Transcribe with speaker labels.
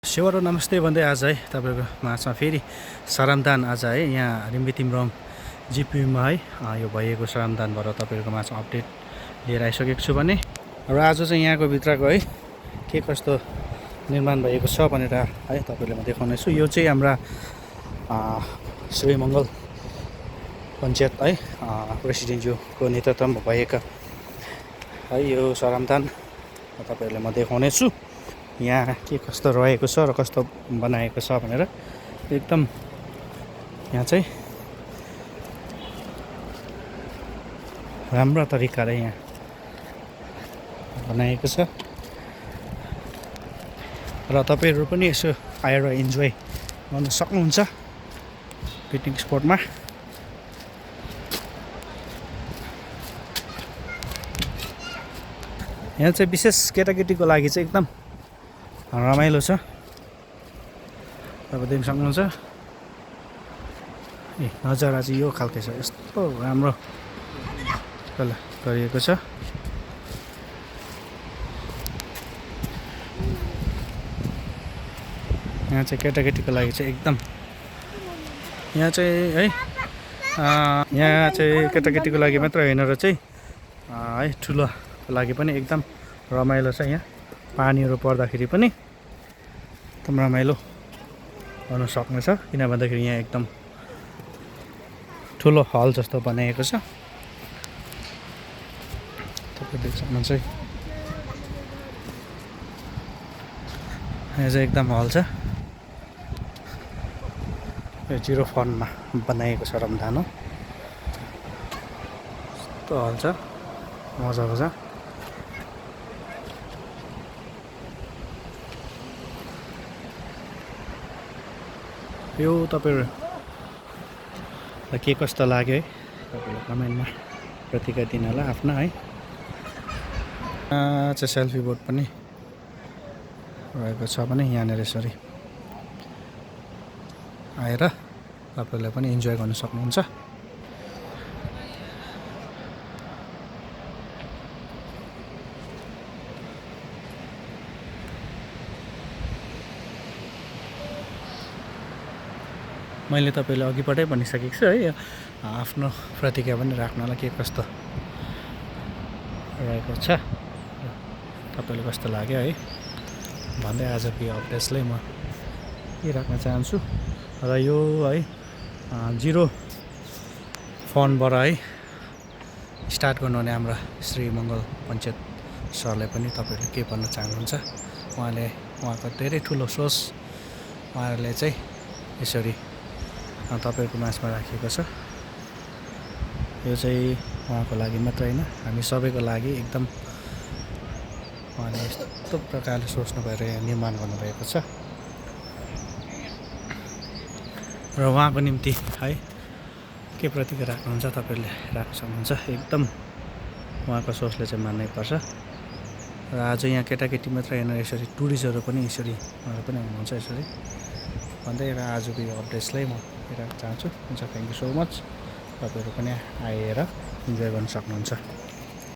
Speaker 1: सेवारो नमस्ते भन्दै आज है तपाईँको माझमा फेरि श्रमदान आज है यहाँ रिम्बितिमरङ जिपियुमा है यो भएको श्रमदानबाट तपाईँहरूको माझमा अपडेट लिएर आइसकेको छु भने र आज चाहिँ यहाँको भित्रको है के कस्तो निर्माण भएको छ भनेर है तपाईँलाई म देखाउनेछु। यो चाहिँ हाम्रा श्रीमङ्गल पञ्चायत है प्रेसिडेन्टज्यूको नेतृत्वमा भएका है यो श्रमदान तपाईँहरूलाई म देखाउनेछु। यहाँ के कस्तो रहेको छ र कस्तो बनाएको छ भनेर एकदम यहाँ चाहिँ राम्रो तरिकाले यहाँ बनाएको छ र तपाईँहरू पनि यसो आएर इन्जोय गर्न सक्नुहुन्छ पिकनिक स्पटमा। यहाँ चाहिँ विशेष केटाकेटीको लागि चाहिँ एकदम रमाइलो छ, तपाईँ देख्न सक्नुहुन्छ। नजारा चाहिँ यो खालको छ, यस्तो राम्रो गरिएको छ। यहाँ चाहिँ केटाकेटीको लागि चाहिँ एकदम यहाँ चाहिँ है यहाँ चाहिँ केटाकेटीको लागि मात्र होइन र चाहिँ है ठुलोको लागि पनि एकदम रमाइलो छ। यहाँ पानीहरू पर्दाखेरि पनि एकदम रमाइलो गर्न सक्नेछ, किन भन्दाखेरि यहाँ एकदम ठुलो हल जस्तो बनाएको छ। तपाईँ देख्न सक्नुहुन्छ यहाँ चाहिँ एकदम हल छ। यो 0 फन्डमा बनाएको श्रमदान हो, यस्तो हल छ, मजाको छ। यो तपाईँहरूलाई के कस्तो लाग्यो है तपाईँले कमेन्टमा प्रतिक्रिया दिन होला आफ्नो है। चाहिँ सेल्फी बोर्ड पनि रहेको छ भने यहाँनिर यसरी आएर तपाईँहरूले पनि इन्जोय गर्न सक्नुहुन्छ। मैले तपाईँले अघिबाटै भनिसकेको छु है, आफ्नो प्रतिक्रिया पनि राख्नलाई के कस्तो रहेको छ, तपाईँले कस्तो लाग्यो है भन्दै आजको यो अपडेट्सलाई म के राख्न चाहन्छु। र यो है 0 फन्डबाट है स्टार्ट गर्नुहुने हाम्रा श्रीमङ्गल पञ्चायत सरलाई पनि तपाईँहरूले के भन्न चाहनुहुन्छ। उहाँको धेरै ठुलो सोच, उहाँहरूले चाहिँ यसरी तपाईँहरूको माझमा राखिएको छ। यो चाहिँ उहाँको लागि मात्र होइन, हामी सबैको लागि एकदम उहाँले यस्तो प्रकारले सोच्नु भएर निर्माण गर्नुभएको छ। र उहाँको निम्ति है के प्रतिक्रिया राख्नुहुन्छ तपाईँहरूले राख्न सक्नुहुन्छ। एकदम उहाँको सोचले चाहिँ मान्नै पर्छ। र आज यहाँ केटाकेटी मात्रै होइन, यसरी टुरिस्टहरू पनि यसरी उहाँहरू पनि हुनुहुन्छ यसरी भन्दै। र आजको यो अपडेट्सलाई म राख्न चाहन्छु। हुन्छ, थ्याङ्क यू सो मच। तपाईँहरू पनि आएर इन्जोय गर्न सक्नुहुन्छ।